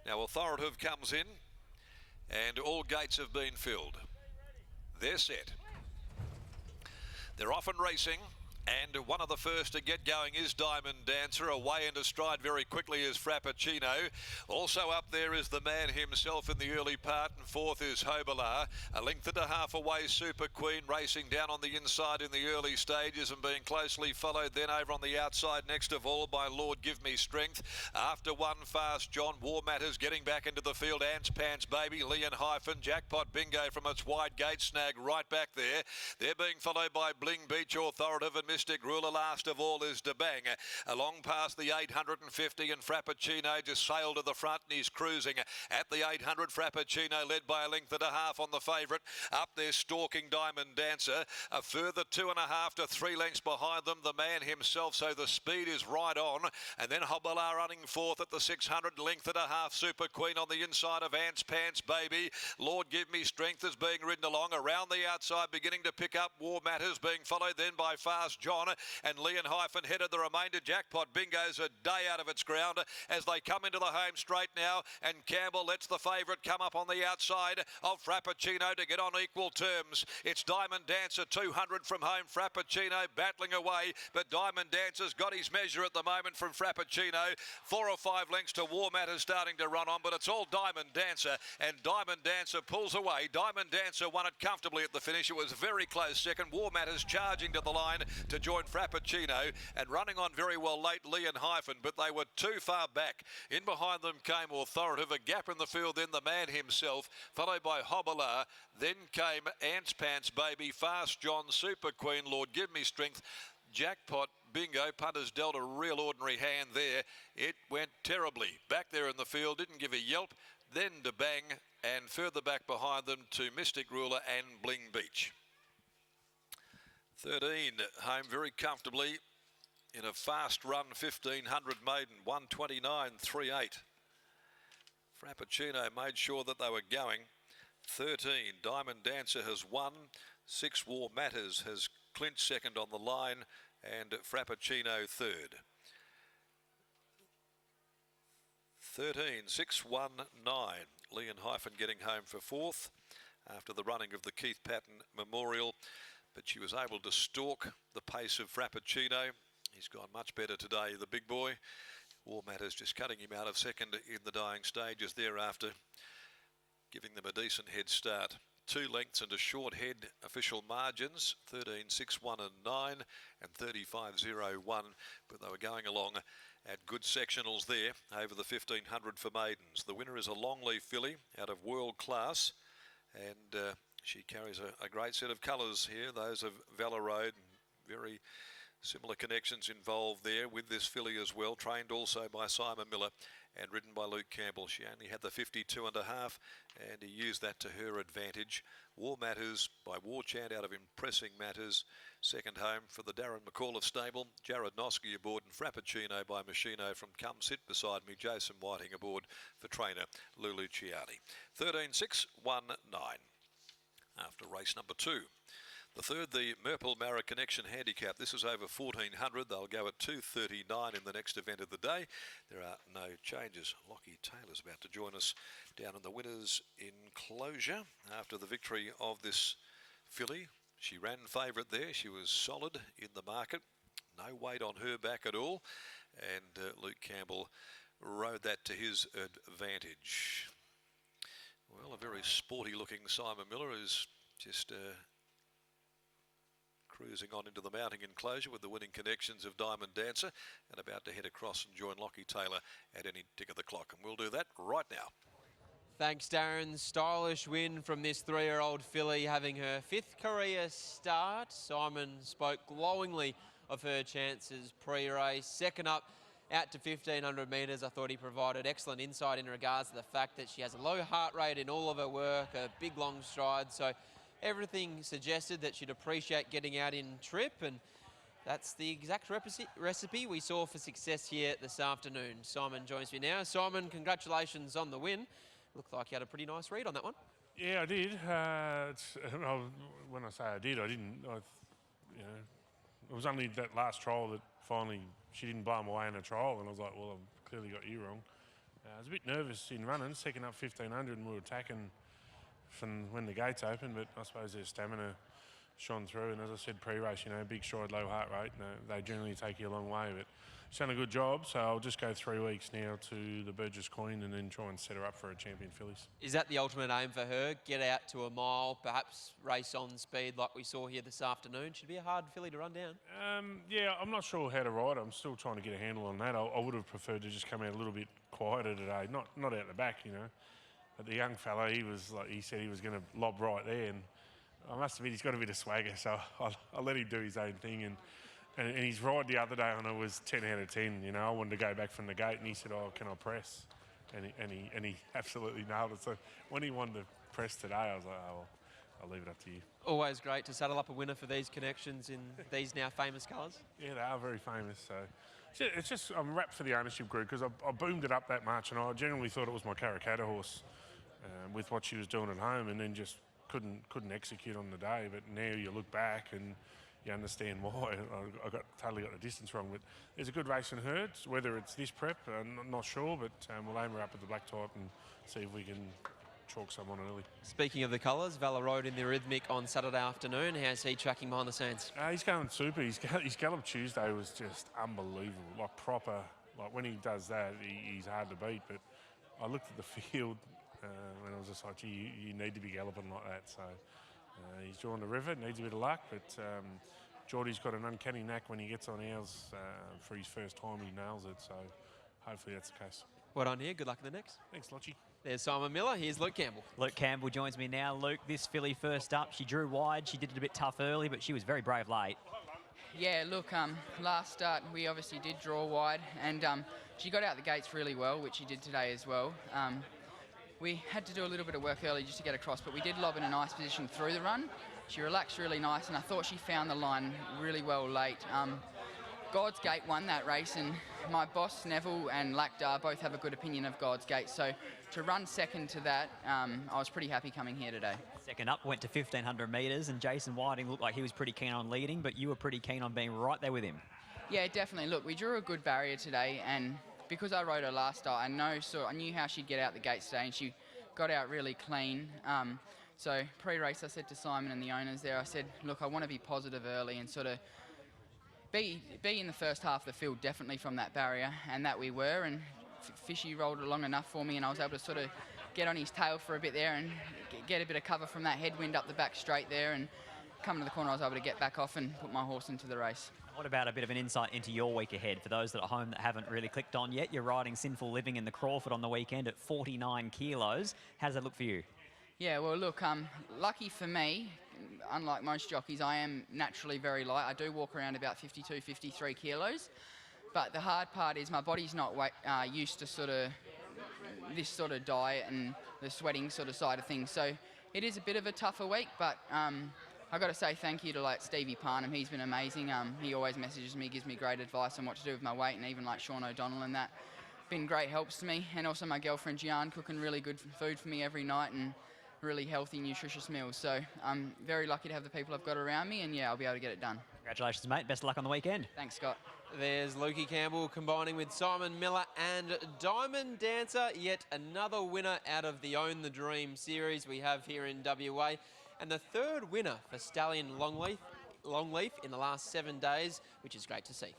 Now Authoritative comes in and all gates have been filled. They're set. They're off and racing. And one of the first to get going is Diamond Dancer. Away into stride very quickly is Frappuccino. Also up there is the man himself in the early part, and fourth is Hobart. A length and a half away, Super Queen racing down on the inside in the early stages and being closely followed then over on the outside next of all by Lord Give Me Strength. After one, Fast John. War Matters getting back into the field. Ants Pants Baby, Leon Hyphen, Jackpot Bingo from its wide gate snag right back there. They're being followed by Bling Beach, Authoritative and Mystic Ruler. Last of all is DeBang. Along past the 850 and Frappuccino just sailed to the front and he's cruising at the 800. Frappuccino led by a length and a half on the favourite. Up there stalking Diamond Dancer. A further 2.5 to 3 lengths behind them, the man himself, so the speed is right on. And then Hobart running fourth at the 600, length and a half. Super Queen on the inside of Ants Pants Baby. Lord Give Me Strength is being ridden along. Around the outside beginning to pick up War Matters, being followed then by Fast John. And Leon Hyphen headed the remainder. Jackpot Bingo's a day out of its ground as they come into the home straight now, and Campbell lets the favourite come up on the outside of Frappuccino to get on equal terms. It's Diamond Dancer 200 from home. Frappuccino battling away, but Diamond Dancer's got his measure at the moment from Frappuccino. 4 or 5 lengths to War Matters starting to run on, but it's all Diamond Dancer, and Diamond Dancer pulls away. Diamond Dancer won it comfortably at the finish. It was very close second. War Matters charging to the line to join Frappuccino and running on very well late Leon Hyphen, but they were too far back. In behind them came Authoritative, a gap in the field, then the man himself, followed by Hobart. Then came Ants Pants Baby, Fast John, Super Queen, Lord Give Me Strength, Jackpot Bingo. Punters dealt a real ordinary hand there. It went terribly. Back there in the field, didn't give a yelp. Then to Bang, and further back behind them to Mystic Ruler and Bling Beach. 13 home very comfortably in a fast run 1500 maiden, 129.38. Frappuccino made sure that they were going. 13 Diamond Dancer has won. 6 War Matters has clinched second on the line, and Frappuccino third. 13 619. Leon Hyphen getting home for fourth after the running of the Keith Patton Memorial, but she was able to stalk the pace of Frappuccino. He's gone much better today, the big boy. War Matters just cutting him out of second in the dying stages thereafter, giving them a decent head start. 2 lengths and a short head official margins, 13, 6, 1 and 9 and 35, 0, 1, but they were going along at good sectionals there over the 1500 for maidens. The winner is a Longleaf filly out of World Class, and she carries a great set of colours here, those of Valor Road. Very similar connections involved there with this filly as well, trained also by Simon Miller and ridden by Luke Campbell. She only had the 52.5 and he used that to her advantage. War Matters by War Chant out of Impressing Matters, second home for the Darren McAuliffe stable. Jared Noski aboard, and Frappuccino by Machino from Come Sit Beside Me. Jason Whiting aboard for trainer Lulu Ciani. 13, 6, 1, 9 after race number 2. The third, the Merple Mara Connection Handicap. This is over 1400. They'll go at 2:39 in the next event of the day. There are no changes. Lockie Taylor's about to join us down in the winners' enclosure after the victory of this filly. She ran favourite there. She was solid in the market. No weight on her back at all. And Luke Campbell rode that to his advantage. Well, a very sporty looking Simon Miller is just cruising on into the mounting enclosure with the winning connections of Diamond Dancer, and about to head across and join Lockie Taylor at any tick of the clock. And we'll do that right now. Thanks, Darren. Stylish win from this 3-year-old filly, having her 5th career start. Simon spoke glowingly of her chances pre-race. Second up, out to 1,500 metres. I thought he provided excellent insight in regards to the fact that she has a low heart rate in all of her work, a big long stride. So everything suggested that she'd appreciate getting out in trip, and that's the exact recipe we saw for success here this afternoon. Simon joins me now. Simon, congratulations on the win. Looked like you had a pretty nice read on that one. Yeah, I did. When I say I did, I didn't. It was only that last trial that finally she didn't blow him away in a trial, and I was like, well, I've clearly got you wrong. I was a bit nervous in running, second up 1500 and we were attacking from when the gates opened, but I suppose their stamina shone through. And as I said pre-race, you know, big stride, low heart rate, they generally take you a long way. But she's done a good job, so I'll just go 3 weeks now to the Burgess Queen and then try and set her up for a champion fillies. Is that the ultimate aim for her? Get out to a mile, perhaps race on speed like we saw here this afternoon? Should be a hard filly to run down. Yeah, I'm not sure how to ride. I'm still trying to get a handle on that. I would have preferred to just come out a little bit quieter today, not out the back, you know. But the young fella, he said he was going to lob right there, and I must admit he's got a bit of swagger, so I'll let him do his own thing. And his ride the other day on it was 10 out of 10. You know, I wanted to go back from the gate, and he said, "Oh, can I press?" And he absolutely nailed it. So when he wanted to press today, I was like, "Oh, well, I'll leave it up to you." Always great to saddle up a winner for these connections in these now famous colours. Yeah, they are very famous. So it's just I'm wrapped for the ownership group because I boomed it up that much, and I generally thought it was my Karrakatta horse with what she was doing at home, and then just couldn't execute on the day. But now you look back and you understand why. I totally got the distance wrong, but there's a good race in her. Whether it's this prep, I'm not sure, but we'll aim her up at the black type and see if we can chalk someone early. Speaking of the colours, Valor rode in the Rhythmic on Saturday afternoon. How's he tracking behind the scenes? He's going super. His Gallop Tuesday was just unbelievable, like proper. Like when he does that, he's hard to beat. But I looked at the field and I was just like, gee, you need to be galloping like that. So he's drawing the river, needs a bit of luck, but Geordie's got an uncanny knack when he gets on ours for his first time, he nails it. So hopefully that's the case. Well done here. Good luck in the next. Thanks, Lochy. There's Simon Miller. Here's Luke Campbell. Luke Campbell joins me now. Luke, this filly first up, she drew wide. She did it a bit tough early, but she was very brave late. Yeah, look, last start we obviously did draw wide, and she got out the gates really well, which she did today as well. We had to do a little bit of work early just to get across, but we did lob in a nice position through the run. She relaxed really nice, and I thought she found the line really well late. God's Gate won that race, and my boss Neville and Lakdar both have a good opinion of God's Gate, so to run second to that, I was pretty happy coming here today. Second up went to 1,500 metres, and Jason Whiting looked like he was pretty keen on leading, but you were pretty keen on being right there with him. Yeah, definitely. Look, we drew a good barrier today, and because I rode her last start, I knew how she'd get out the gates today, and she got out really clean. So pre-race, I said to Simon and the owners there, I said, look, I want to be positive early and sort of be in the first half of the field, definitely from that barrier, and that we were. And Fishy rolled along enough for me, and I was able to sort of get on his tail for a bit there and get a bit of cover from that headwind up the back straight there, and coming to the corner, I was able to get back off and put my horse into the race. What about a bit of an insight into your week ahead? For those that are home that haven't really clicked on yet, you're riding Sinful Living in the Crawford on the weekend at 49 kilos. How does that look for you? Yeah, well, look, lucky for me, unlike most jockeys, I am naturally very light. I do walk around about 52, 53 kilos. But the hard part is my body's not used to sort of this sort of diet and the sweating sort of side of things. So it is a bit of a tougher week, but I got to say thank you to like Stevie Parnham. He's been amazing. He always messages me, gives me great advice on what to do with my weight, and even like Sean O'Donnell and that. Been great helps to me. And also my girlfriend Gian cooking really good food for me every night and really healthy, nutritious meals. So I'm very lucky to have the people I've got around me, and yeah, I'll be able to get it done. Congratulations, mate. Best of luck on the weekend. Thanks, Scott. There's Lukey Campbell combining with Simon Miller and Diamond Dancer. Yet another winner out of the Own the Dream series we have here in WA. And the third winner for Stallion Longleaf in the last 7 days, which is great to see.